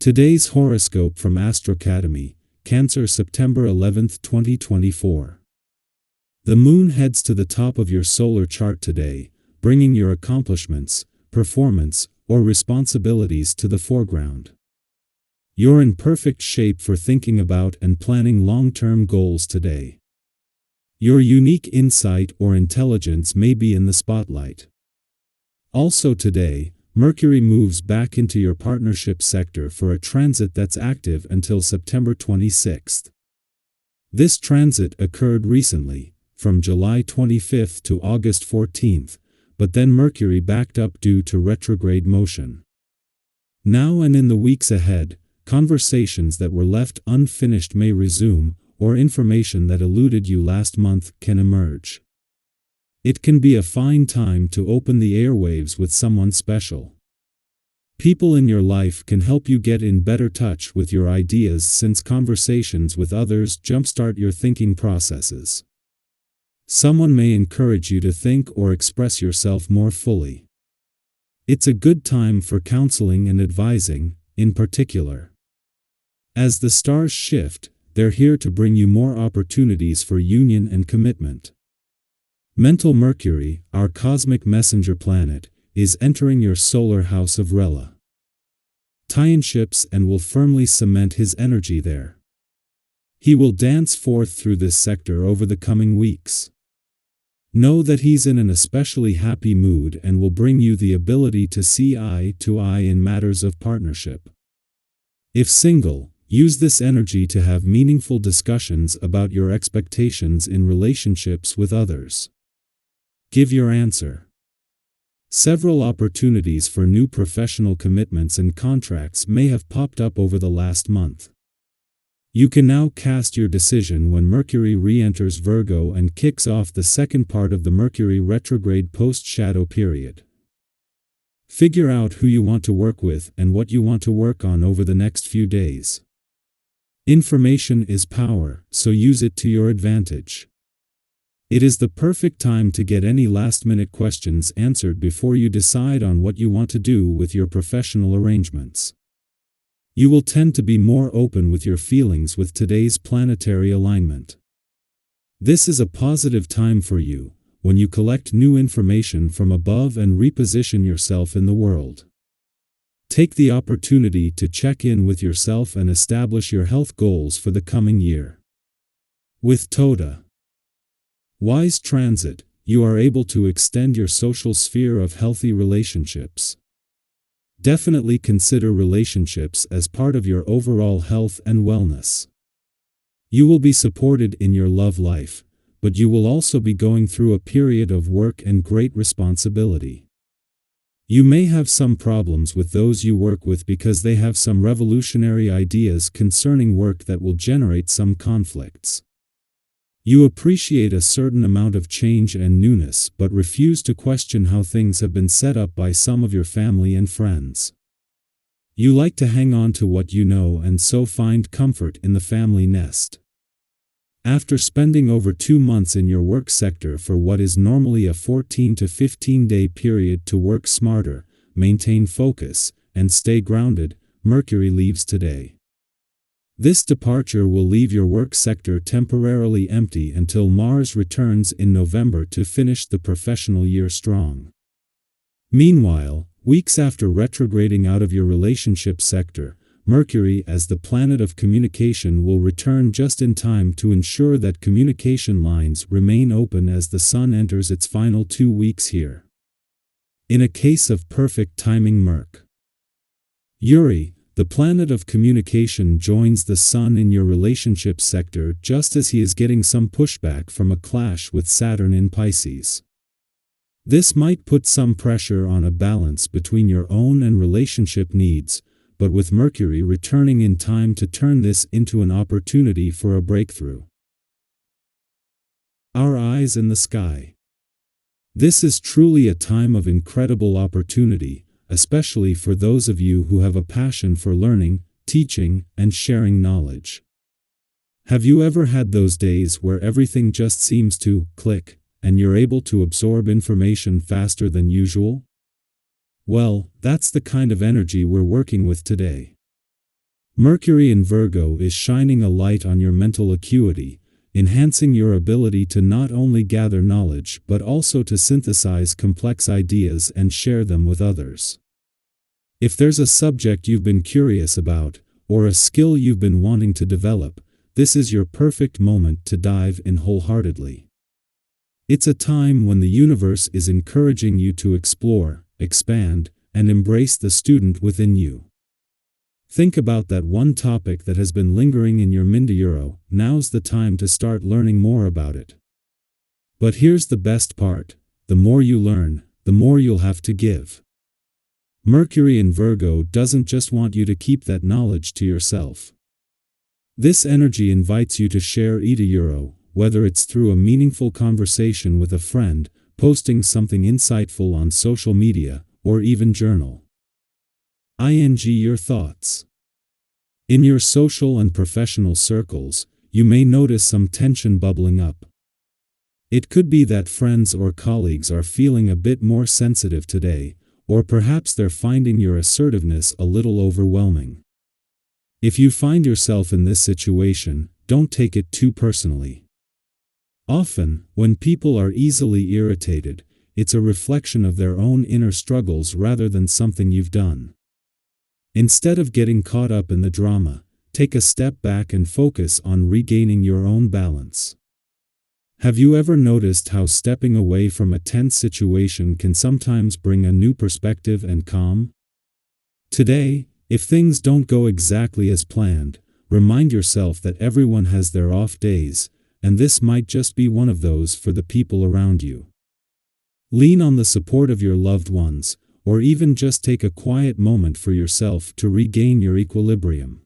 Today's horoscope from AstroCademy, Cancer, September 11, 2024. The moon heads to the top of your solar chart today, bringing your accomplishments, performance, or responsibilities to the foreground. You're in perfect shape for thinking about and planning long-term goals today. Your unique insight or intelligence may be in the spotlight. Also today, Mercury moves back into your partnership sector for a transit that's active until September 26th. This transit occurred recently, from July 25th to August 14th, but then Mercury backed up due to retrograde motion. Now and in the weeks ahead, conversations that were left unfinished may resume, or information that eluded you last month can emerge. It can be a fine time to open the airwaves with someone special. People in your life can help you get in better touch with your ideas, since conversations with others jumpstart your thinking processes. Someone may encourage you to think or express yourself more fully. It's a good time for counseling and advising, in particular. As the stars shift, they're here to bring you more opportunities for union and commitment. Mental Mercury, our cosmic messenger planet, is entering your solar house of Rela. Tie-in ships and will firmly cement his energy there. He will dance forth through this sector over the coming weeks. Know that he's in an especially happy mood and will bring you the ability to see eye to eye in matters of partnership. If single, use this energy to have meaningful discussions about your expectations in relationships with others. Give your answer. Several opportunities for new professional commitments and contracts may have popped up over the last month. You can now cast your decision when Mercury re-enters Virgo and kicks off the second part of the Mercury retrograde post-shadow period. Figure out who you want to work with and what you want to work on over the next few days. Information is power, so use it to your advantage. It is the perfect time to get any last-minute questions answered before you decide on what you want to do with your professional arrangements. You will tend to be more open with your feelings with today's planetary alignment. This is a positive time for you, when you collect new information from above and reposition yourself in the world. Take the opportunity to check in with yourself and establish your health goals for the coming year. With Toda Wise transit, you are able to extend your social sphere of healthy relationships. Definitely consider relationships as part of your overall health and wellness. You will be supported in your love life, but you will also be going through a period of work and great responsibility. You may have some problems with those you work with because they have some revolutionary ideas concerning work that will generate some conflicts. You appreciate a certain amount of change and newness but refuse to question how things have been set up by some of your family and friends. You like to hang on to what you know and so find comfort in the family nest. After spending over 2 months in your work sector for what is normally a 14 to 15-day period to work smarter, maintain focus, and stay grounded, Mercury leaves today. This departure will leave your work sector temporarily empty until Mars returns in November to finish the professional year strong. Meanwhile, weeks after retrograding out of your relationship sector, Mercury as the planet of communication will return just in time to ensure that communication lines remain open as the Sun enters its final 2 weeks here. In a case of perfect timing, Uri, the planet of communication, joins the Sun in your relationship sector just as he is getting some pushback from a clash with Saturn in Pisces. This might put some pressure on a balance between your own and relationship needs, but with Mercury returning in time to turn this into an opportunity for a breakthrough. Our eyes in the sky. This is truly a time of incredible opportunity, especially for those of you who have a passion for learning, teaching, and sharing knowledge. Have you ever had those days where everything just seems to click, and you're able to absorb information faster than usual? Well, that's the kind of energy we're working with today. Mercury in Virgo is shining a light on your mental acuity, enhancing your ability to not only gather knowledge but also to synthesize complex ideas and share them with others. If there's a subject you've been curious about, or a skill you've been wanting to develop, this is your perfect moment to dive in wholeheartedly. It's a time when the universe is encouraging you to explore, expand, and embrace the student within you. Think about that one topic that has been lingering in your mind. Now's the time to start learning more about it. But here's the best part: the more you learn, the more you'll have to give. Mercury in Virgo doesn't just want you to keep that knowledge to yourself. This energy invites you to share it, whether it's through a meaningful conversation with a friend, posting something insightful on social media, or even journal. Your thoughts. In your social and professional circles, you may notice some tension bubbling up. It could be that friends or colleagues are feeling a bit more sensitive today, or perhaps they're finding your assertiveness a little overwhelming. If you find yourself in this situation, don't take it too personally. Often, when people are easily irritated, it's a reflection of their own inner struggles rather than something you've done. Instead of getting caught up in the drama, take a step back and focus on regaining your own balance. Have you ever noticed how stepping away from a tense situation can sometimes bring a new perspective and calm? Today, if things don't go exactly as planned, remind yourself that everyone has their off days, and this might just be one of those for the people around you. Lean on the support of your loved ones, or even just take a quiet moment for yourself to regain your equilibrium.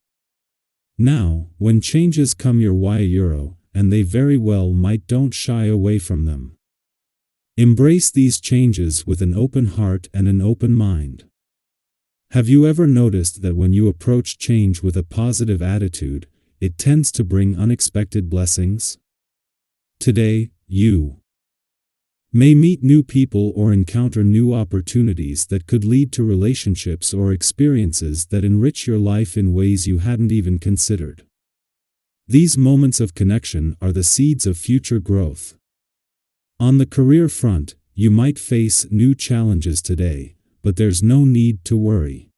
Now, when changes come your way, and they very well might, don't shy away from them. Embrace these changes with an open heart and an open mind. Have you ever noticed that when you approach change with a positive attitude, it tends to bring unexpected blessings? Today, you may meet new people or encounter new opportunities that could lead to relationships or experiences that enrich your life in ways you hadn't even considered. These moments of connection are the seeds of future growth. On the career front, you might face new challenges today, but there's no need to worry.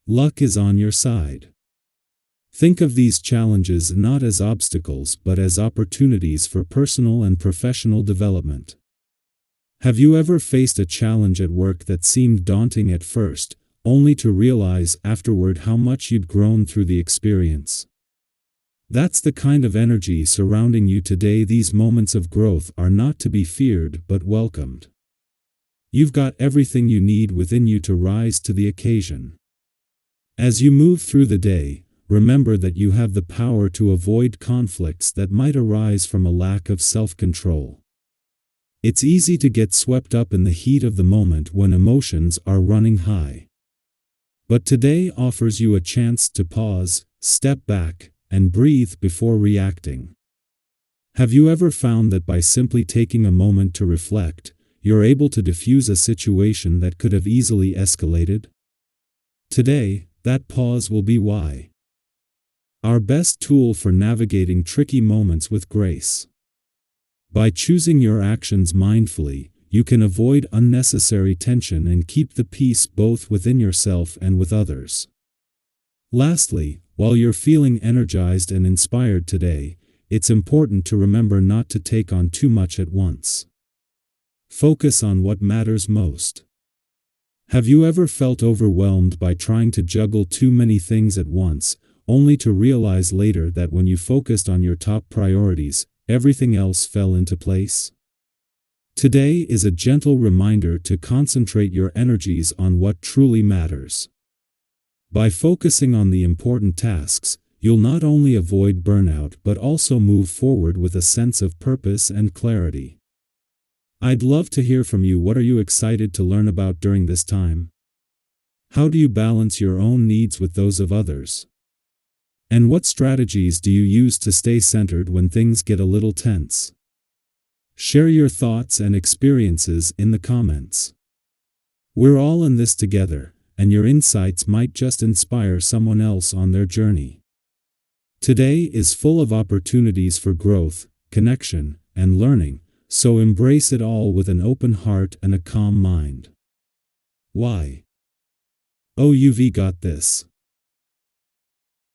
Luck is on your side. Think of these challenges not as obstacles but as opportunities for personal and professional development. Have you ever faced a challenge at work that seemed daunting at first, only to realize afterward how much you'd grown through the experience? That's the kind of energy surrounding you today. These moments of growth are not to be feared but welcomed. You've got everything you need within you to rise to the occasion. As you move through the day, remember that you have the power to avoid conflicts that might arise from a lack of self-control. It's easy to get swept up in the heat of the moment when emotions are running high. But today offers you a chance to pause, step back, and breathe before reacting. Have you ever found that by simply taking a moment to reflect, you're able to diffuse a situation that could have easily escalated? Today, that pause will be why. Our best tool for navigating tricky moments with grace. By choosing your actions mindfully, you can avoid unnecessary tension and keep the peace both within yourself and with others. Lastly, while you're feeling energized and inspired today, it's important to remember not to take on too much at once. Focus on what matters most. Have you ever felt overwhelmed by trying to juggle too many things at once, only to realize later that when you focused on your top priorities, everything else fell into place? Today is a gentle reminder to concentrate your energies on what truly matters. By focusing on the important tasks, you'll not only avoid burnout but also move forward with a sense of purpose and clarity. I'd love to hear from you. What are you excited to learn about during this time? How do you balance your own needs with those of others? And what strategies do you use to stay centered when things get a little tense? Share your thoughts and experiences in the comments. We're all in this together, and your insights might just inspire someone else on their journey. Today is full of opportunities for growth, connection, and learning, so embrace it all with an open heart and a calm mind. Why? Oh, you've got this.